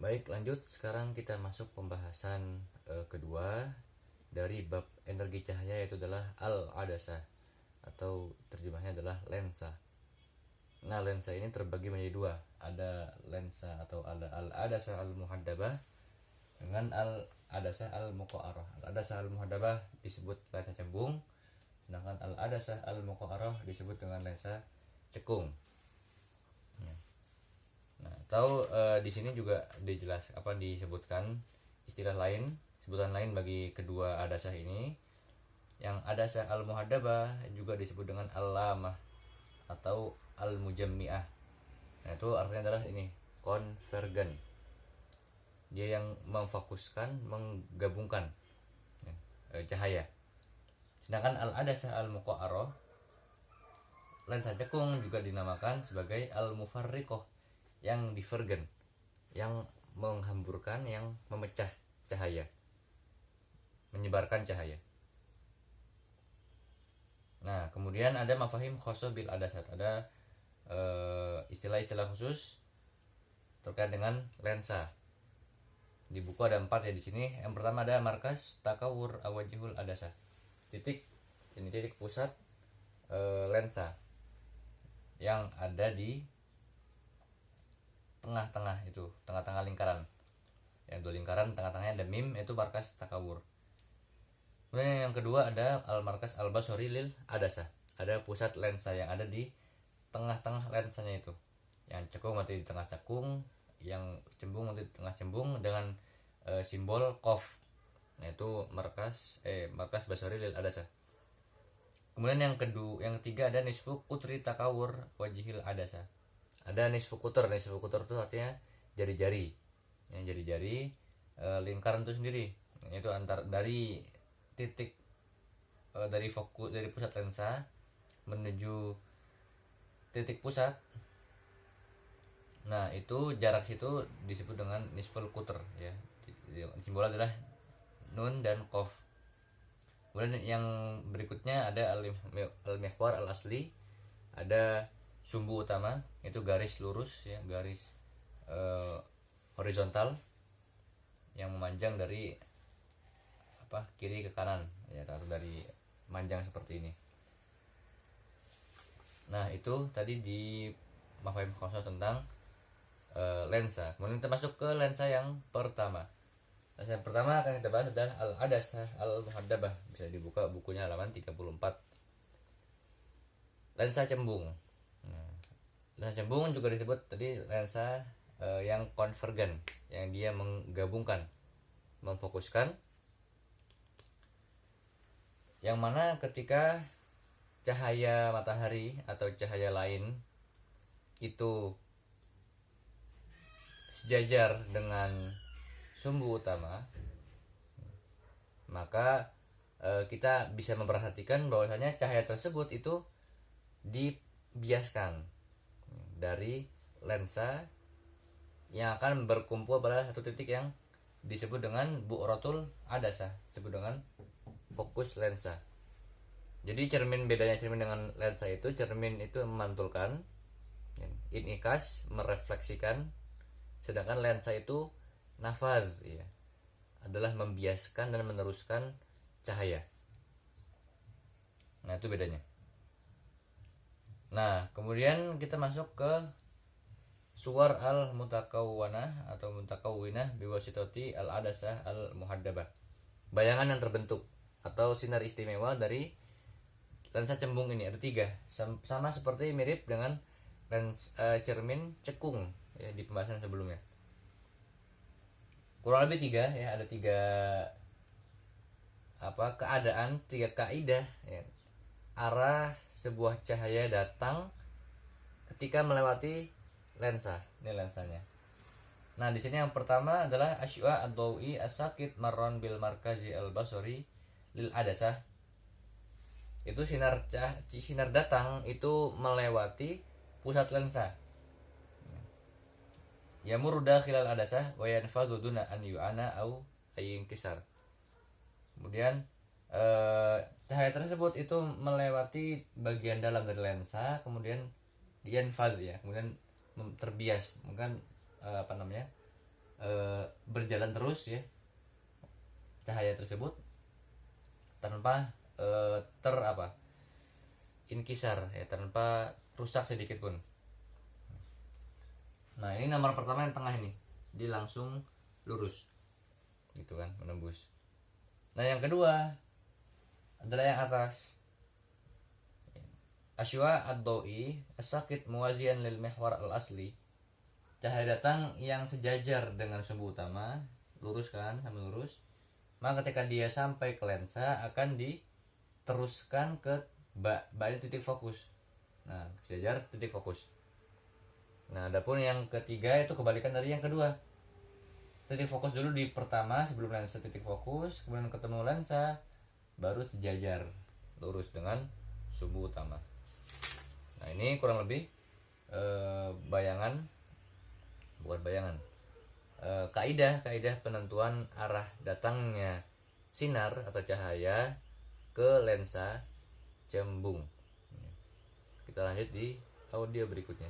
Baik, lanjut. Sekarang kita masuk pembahasan kedua dari bab energi cahaya, yaitu adalah al-adasah atau terjemahnya adalah lensa. Nah, lensa ini terbagi menjadi dua. Ada lensa atau ada al-adasah al-muhaddabah dengan al-adasah al-muqarrah. Al-adasah al-muhaddabah disebut lensa cembung, sedangkan al-adasah al-muqarrah disebut dengan lensa cekung. Nah, atau di sini juga disebutkan istilah lain, sebutan lain bagi kedua adasah ini. Yang adasah al-muhaddabah juga disebut dengan al-lamah atau al-mujammi'ah. Nah, itu artinya adalah ini, konvergen. Dia yang memfokuskan, menggabungkan cahaya. Sedangkan al-adasah al-muqarrah, lensa cekung, juga dinamakan sebagai al-mufarriqah, yang divergen, yang menghamburkan, yang memecah cahaya, menyebarkan cahaya. Nah, kemudian ada mafahim khosoh bil adasat, ada istilah-istilah khusus terkait dengan lensa. Di buku ada 4 ya di sini. Yang pertama ada markas takawur awajihul adasah. Titik, ini titik pusat lensa yang ada di tengah-tengah, itu tengah-tengah lingkaran. Yang dua lingkaran, tengah-tengahnya ada mim, itu markas takawur. Kemudian yang kedua ada al markas al basori lil adasah. Ada pusat lensa yang ada di tengah-tengah lensanya itu. Yang cekung nanti di tengah cekung, yang cembung nanti di tengah cembung dengan simbol qaf. Nah, itu markas basori lil adasah. Kemudian yang ketiga ada nisfu qutri takawur wajihil adasah. Ada nisfu kutur itu artinya jari-jari. Yang jari-jari lingkaran itu sendiri, itu antar dari titik dari fokus, dari pusat lensa menuju titik pusat. Nah, itu jarak situ disebut dengan nisful kutur ya. Simbolnya adalah nun dan qaf. Kemudian yang berikutnya ada al-mihwar al-asli, ada sumbu utama, itu garis lurus ya, garis horizontal yang memanjang dari kiri ke kanan ya, atau dari manjang seperti ini. Nah, itu tadi di mafahim khosoh tentang lensa. Kemudian kita masuk ke lensa yang pertama. Lensa yang pertama akan kita bahas adalah al-adasah al-muhaddabah. Bisa dibuka bukunya halaman 34. Lensa cembung. Lensa cembung juga disebut tadi lensa yang konvergen, yang dia menggabungkan, memfokuskan, yang mana ketika cahaya matahari atau cahaya lain itu sejajar dengan sumbu utama, maka kita bisa memperhatikan bahwasanya cahaya tersebut itu dibiaskan dari lensa yang akan berkumpul pada satu titik yang disebut dengan bu'ratul adasah, disebut dengan fokus lensa. Jadi bedanya cermin dengan lensa itu, cermin itu memantulkan, inikas, merefleksikan, sedangkan lensa itu nafaz ya, adalah membiaskan dan meneruskan cahaya. Nah, itu bedanya. Nah, kemudian kita masuk ke suwar al-mutakawwanah atau mutakawwinah biwasitati al-adasah al-muhaddabah. Bayangan yang terbentuk atau sinar istimewa dari lensa cembung ini ada 3, sama seperti mirip dengan cermin cekung ya, di pembahasan sebelumnya. Kurang lebih 3 ya, ada 3 keadaan, 3 kaidah ya, arah sebuah cahaya datang ketika melewati lensa. Ini lensanya. Nah, di sini yang pertama adalah asyua ad-dawi as-sakit marron bil markazi al-basori lil adasah. Itu sinar datang itu melewati pusat lensa. Yamurru dakhilal adasah wa yanfadhu duna an yu'ana au ayinkisar. Kemudian cahaya tersebut itu melewati bagian dalam dari lensa, kemudian yanfadh ya, kemudian terbias, mungkin berjalan terus ya cahaya tersebut tanpa inkisar ya, tanpa rusak sedikit pun. Nah ini nomor pertama yang tengah ini dia langsung lurus gitu kan, menembus. Nah yang kedua adalah yang atas, asywa ad-dawi as-sakit muwazian lil mihwar al-asli, cahaya datang yang sejajar dengan sumbu utama, lurus kan, sama lurus. Maka ketika dia sampai ke lensa akan diteruskan ke bak titik fokus. Nah, sejajar titik fokus. Nah, adapun yang ketiga itu kebalikan dari yang kedua. Titik fokus dulu di pertama sebelum lensa titik fokus, kemudian ketemu lensa baru sejajar lurus dengan sumbu utama. Nah, ini kurang lebih kaidah penentuan arah datangnya sinar atau cahaya ke lensa cembung. Kita lanjut di video berikutnya.